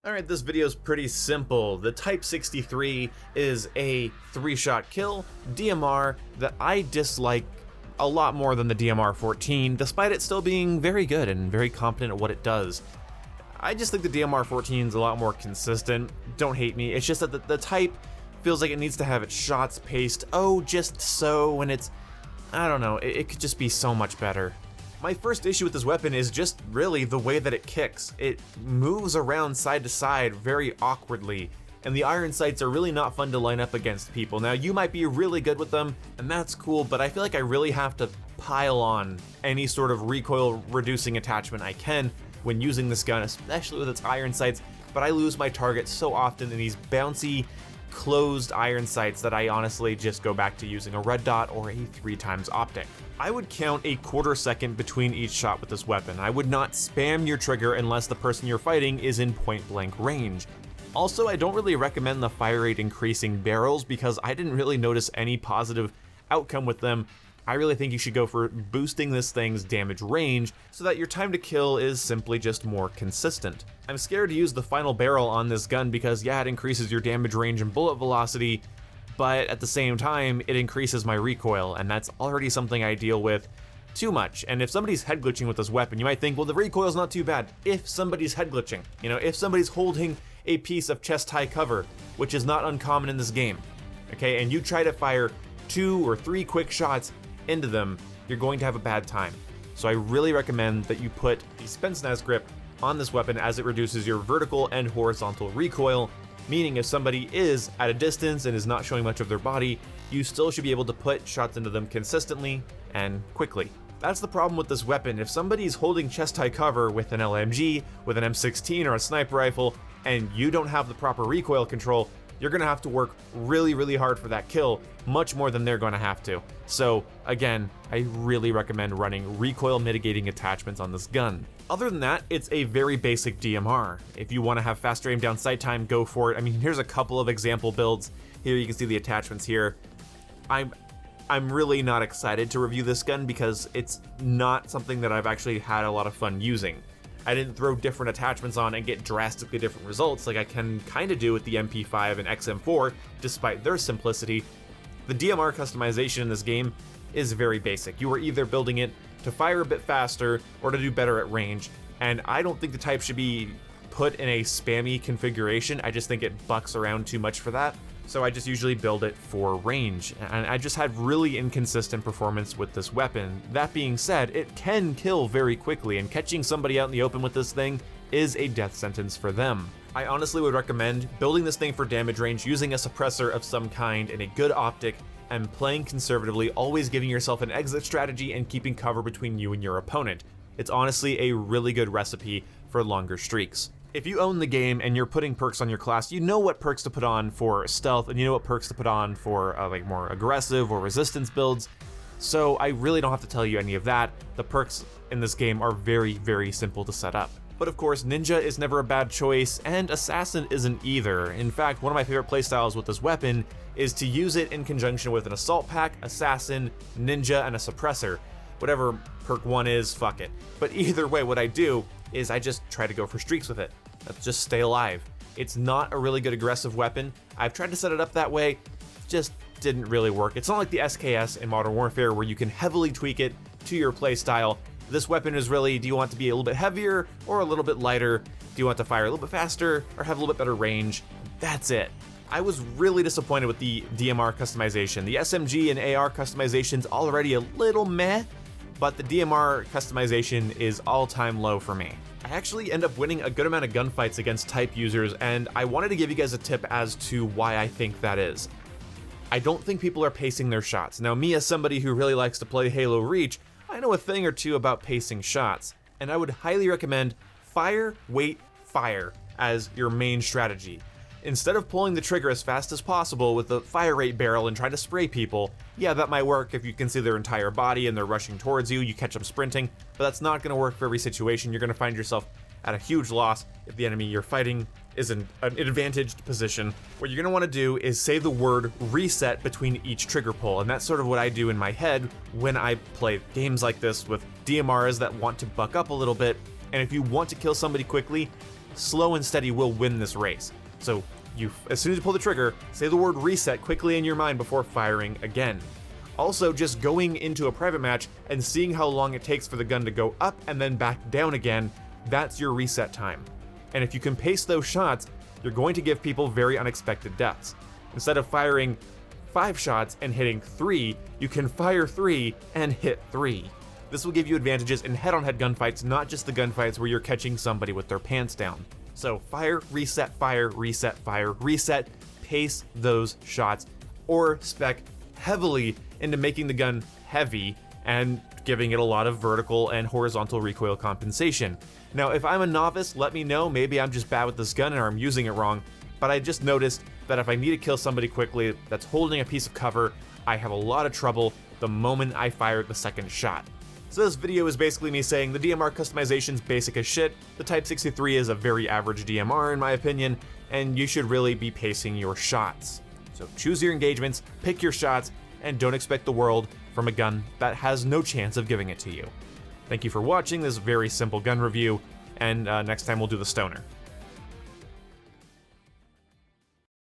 Alright, this video is pretty simple. The Type 63 is a 3-shot kill DMR that I dislike a lot more than the DMR 14, despite it still being very good and very competent at what it does. I just think the DMR 14 is a lot more consistent. Don't hate me, it's just that the Type feels like it needs to have its shots paced just so, when it's, I don't know, it could just be so much better. My first issue with this weapon is just really the way that it kicks. It moves around side to side very awkwardly, and the iron sights are really not fun to line up against people. Now, you might be really good with them, and that's cool, but I feel like I really have to pile on any sort of recoil reducing attachment I can when using this gun, especially with its iron sights, but I lose my target so often in these bouncy, closed iron sights that I honestly just go back to using a red dot or a 3x optic. I would count a quarter second between each shot with this weapon. I would not spam your trigger unless the person you're fighting is in point blank range. Also, I don't really recommend the fire rate increasing barrels because I didn't really notice any positive outcome with them. I really think you should go for boosting this thing's damage range so that your time to kill is simply just more consistent. I'm scared to use the final barrel on this gun because yeah, it increases your damage range and bullet velocity, but at the same time, it increases my recoil, and that's already something I deal with too much. And if somebody's head glitching with this weapon, you might think, well, the recoil's not too bad. If somebody's head glitching, if somebody's holding a piece of chest-high cover, which is not uncommon in this game, okay, and you try to fire 2 or 3 quick shots into them, you're going to have a bad time. So I really recommend that you put the Spetsnaz grip on this weapon as it reduces your vertical and horizontal recoil, meaning if somebody is at a distance and is not showing much of their body, you still should be able to put shots into them consistently and quickly. That's the problem with this weapon. If somebody's holding chest-high cover with an LMG, with an M16 or a sniper rifle, and you don't have the proper recoil control, you're gonna have to work really, really hard for that kill, much more than they're gonna have to. So again, I really recommend running recoil mitigating attachments on this gun. Other than that, it's a very basic DMR. If you wanna have faster aim down sight time, go for it. I mean, here's a couple of example builds. Here you can see the attachments here. I'm really not excited to review this gun because it's not something that I've actually had a lot of fun using. I didn't throw different attachments on and get drastically different results like I can kind of do with the MP5 and XM4, despite their simplicity. The DMR customization in this game is very basic. You are either building it to fire a bit faster or to do better at range, and I don't think the Type should be put in a spammy configuration. I just think it bucks around too much for that. So I just usually build it for range, and I just had really inconsistent performance with this weapon. That being said, it can kill very quickly, and catching somebody out in the open with this thing is a death sentence for them. I honestly would recommend building this thing for damage range, using a suppressor of some kind and a good optic, and playing conservatively, always giving yourself an exit strategy and keeping cover between you and your opponent. It's honestly a really good recipe for longer streaks. If you own the game and you're putting perks on your class, you know what perks to put on for stealth, and you know what perks to put on for like more aggressive or resistance builds. So I really don't have to tell you any of that. The perks in this game are very, very simple to set up. But of course, Ninja is never a bad choice, and Assassin isn't either. In fact, one of my favorite playstyles with this weapon is to use it in conjunction with an Assault Pack, Assassin, Ninja, and a Suppressor. Whatever perk 1 is, fuck it. But either way, what I do is I just try to go for streaks with it. Let's just stay alive. It's not a really good aggressive weapon. I've tried to set it up that way, just didn't really work. It's not like the SKS in Modern Warfare where you can heavily tweak it to your playstyle. This weapon is really, do you want to be a little bit heavier or a little bit lighter? Do you want to fire a little bit faster or have a little bit better range? That's it. I was really disappointed with the DMR customization. The SMG and AR customization's already a little meh, but the DMR customization is all-time low for me. I actually end up winning a good amount of gunfights against Type users, and I wanted to give you guys a tip as to why I think that is. I don't think people are pacing their shots. Now, me as somebody who really likes to play Halo Reach, I know a thing or two about pacing shots, and I would highly recommend fire, wait, fire as your main strategy. Instead of pulling the trigger as fast as possible with the fire rate barrel and try to spray people, yeah, that might work if you can see their entire body and they're rushing towards you, you catch them sprinting, but that's not going to work for every situation. You're going to find yourself at a huge loss if the enemy you're fighting is in an advantaged position. What you're going to want to do is say the word reset between each trigger pull, and that's sort of what I do in my head when I play games like this with DMRs that want to buck up a little bit. And if you want to kill somebody quickly, slow and steady will win this race. So as soon as you pull the trigger, say the word reset quickly in your mind before firing again. Also, just going into a private match and seeing how long it takes for the gun to go up and then back down again, that's your reset time. And if you can pace those shots, you're going to give people very unexpected deaths. Instead of firing 5 shots and hitting 3, you can fire 3 and hit 3. This will give you advantages in head-on-head gunfights, not just the gunfights where you're catching somebody with their pants down. So fire, reset, fire, reset, fire, reset, pace those shots, or spec heavily into making the gun heavy and giving it a lot of vertical and horizontal recoil compensation. Now, if I'm a novice, let me know. Maybe I'm just bad with this gun or I'm using it wrong, but I just noticed that if I need to kill somebody quickly that's holding a piece of cover, I have a lot of trouble the moment I fire the second shot. So this video is basically me saying the DMR customization's basic as shit, the Type 63 is a very average DMR in my opinion, and you should really be pacing your shots. So choose your engagements, pick your shots, and don't expect the world from a gun that has no chance of giving it to you. Thank you for watching this very simple gun review, and next time we'll do the Stoner.